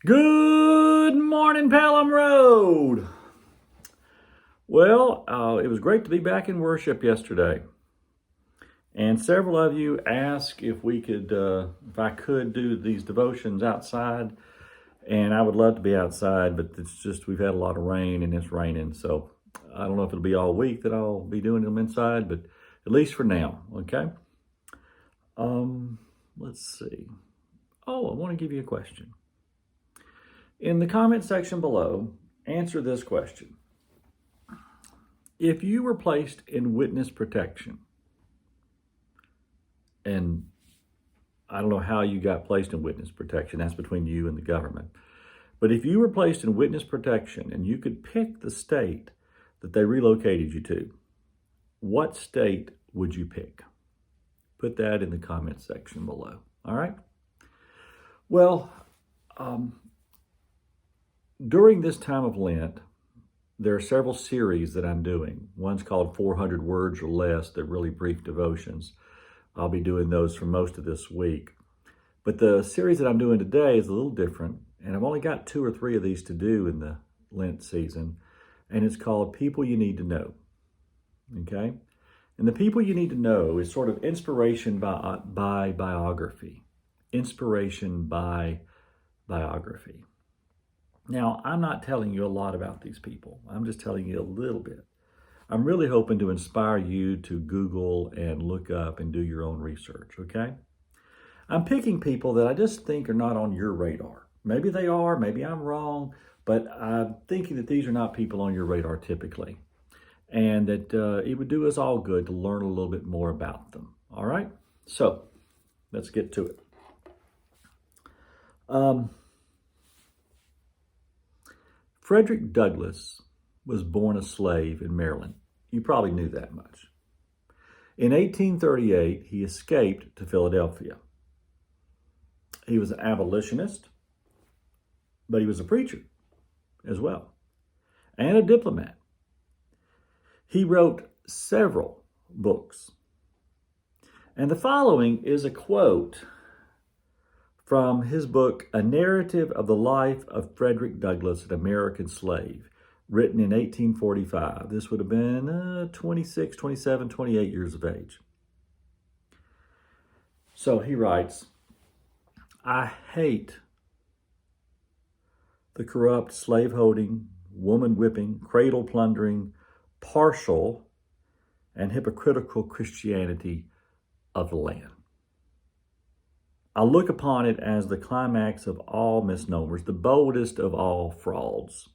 Good morning, Pelham Road. Well, it was great to be back in worship yesterday. And several of you asked if I could do these devotions outside. And I would love to be outside, but it's just, we've had a lot of rain and it's raining. So I don't know if it'll be all week that I'll be doing them inside, but at least for now, okay? Let's see. Oh, I want to give you a question. In the comment section below, answer this question. If you were placed in witness protection, and I don't know how you got placed in witness protection, that's between you and the government. But if you were placed in witness protection and you could pick the state that they relocated you to, what state would you pick? Put that in the comment section below, all right? Well, during this time of Lent, there are several series that I'm doing. One's called 400 Words or Less. They're really brief devotions. I'll be doing those for most of this week. But the series that I'm doing today is a little different, and I've only got 2 or 3 of these to do in the Lent season, and it's called People You Need to Know, okay? And the people you need to know is sort of inspiration by biography. Inspiration by biography. Now, I'm not telling you a lot about these people. I'm just telling you a little bit. I'm really hoping to inspire you to Google and look up and do your own research, okay? I'm picking people that I just think are not on your radar. Maybe they are, maybe I'm wrong, but I'm thinking that these are not people on your radar typically, and that it would do us all good to learn a little bit more about them, all right? So, let's get to it. Frederick Douglass was born a slave in Maryland. You probably knew that much. In 1838, he escaped to Philadelphia. He was an abolitionist, but he was a preacher as well, and a diplomat. He wrote several books. And the following is a quote from his book, A Narrative of the Life of Frederick Douglass, an American Slave, written in 1845. This would have been 26, 27, 28 years of age. So he writes, I hate the corrupt slave-holding, woman-whipping, cradle-plundering, partial, and hypocritical Christianity of the land. I look upon it as the climax of all misnomers, the boldest of all frauds.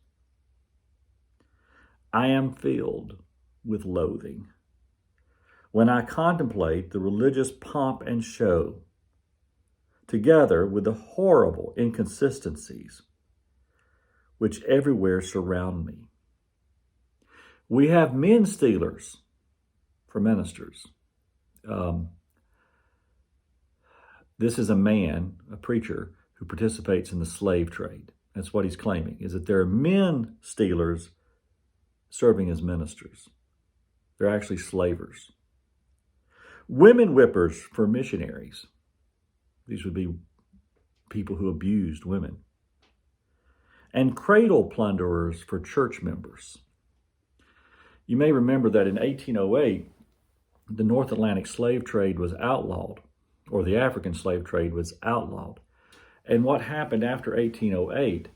I am filled with loathing when I contemplate the religious pomp and show, together with the horrible inconsistencies which everywhere surround me. We have men stealers for ministers. This is a man, a preacher, who participates in the slave trade. That's what he's claiming, is that there are men stealers serving as ministers. They're actually slavers. Women whippers for missionaries. These would be people who abused women. And cradle plunderers for church members. You may remember that in 1808, the North Atlantic slave trade was outlawed, or the African slave trade was outlawed. And what happened after 1808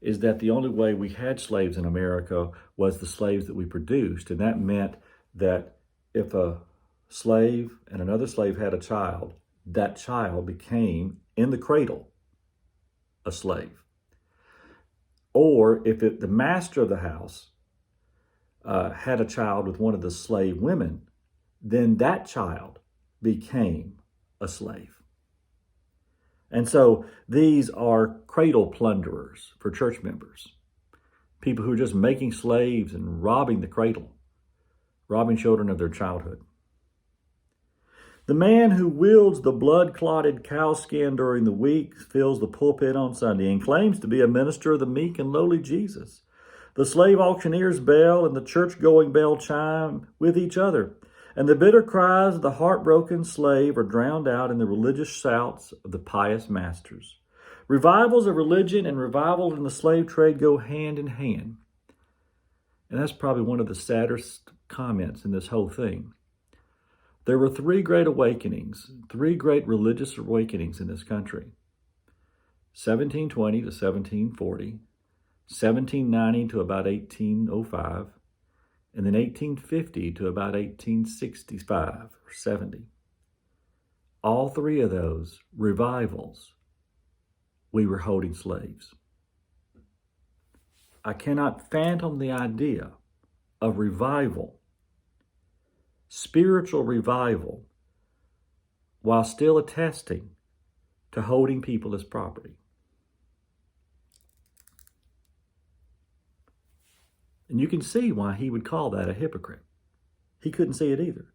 is that the only way we had slaves in America was the slaves that we produced. And that meant that if a slave and another slave had a child, that child became, in the cradle, a slave. Or if the master of the house had a child with one of the slave women, then that child became a slave. And so these are cradle plunderers for church members, people who are just making slaves and robbing the cradle, robbing children of their childhood. The man who wields the blood-clotted cowskin during the week fills the pulpit on Sunday and claims to be a minister of the meek and lowly Jesus. The slave auctioneer's bell and the church-going bell chime with each other, and the bitter cries of the heartbroken slave are drowned out in the religious shouts of the pious masters. Revivals of religion and revival in the slave trade go hand in hand. And that's probably one of the saddest comments in this whole thing. There were three great awakenings, three great religious awakenings in this country. 1720 to 1740, 1790 to about 1805, and then 1850 to about 1865 or 70. All three of those revivals, we were holding slaves. I cannot fathom the idea of revival, spiritual revival, while still attesting to holding people as property. And you can see why he would call that a hypocrite. He couldn't see it either.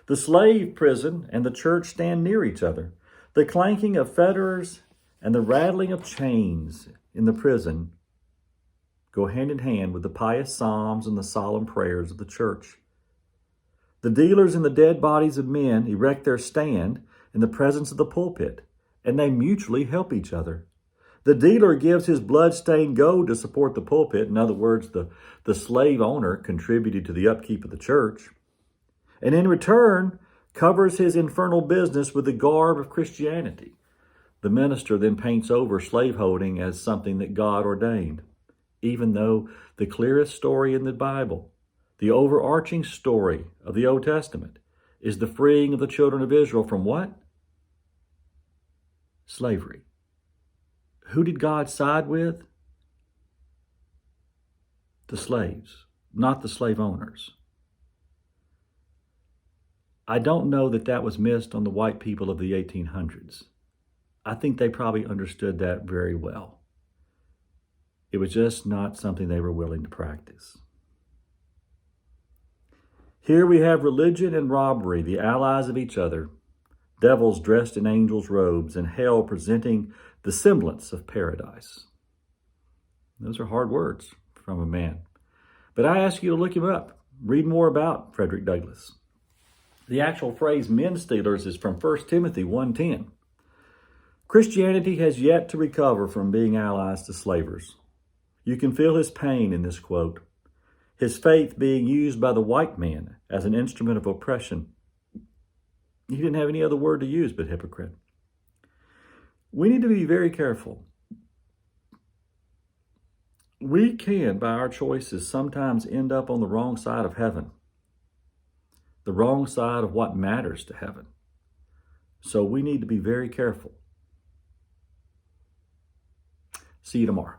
The slave prison and the church stand near each other. The clanking of fetters and the rattling of chains in the prison go hand in hand with the pious psalms and the solemn prayers of the church. The dealers in the dead bodies of men erect their stand in the presence of the pulpit, and they mutually help each other. The dealer gives his blood-stained gold to support the pulpit. In other words, the slave owner contributed to the upkeep of the church, and in return covers his infernal business with the garb of Christianity. The minister then paints over slaveholding as something that God ordained, even though the clearest story in the Bible, the overarching story of the Old Testament, is the freeing of the children of Israel from what? Slavery. Who did God side with? The slaves, not the slave owners. I don't know that that was missed on the white people of the 1800s. I think they probably understood that very well. It was just not something they were willing to practice. Here we have religion and robbery, the allies of each other, devils dressed in angels' robes, and hell presenting the semblance of paradise. Those are hard words from a man. But I ask you to look him up. Read more about Frederick Douglass. The actual phrase men stealers is from 1 Timothy 1:10. Christianity has yet to recover from being allies to slavers. You can feel his pain in this quote. His faith being used by the white man as an instrument of oppression. He didn't have any other word to use but hypocrite. We need to be very careful. We can, by our choices, sometimes end up on the wrong side of heaven, the wrong side of what matters to heaven. So we need to be very careful. See you tomorrow.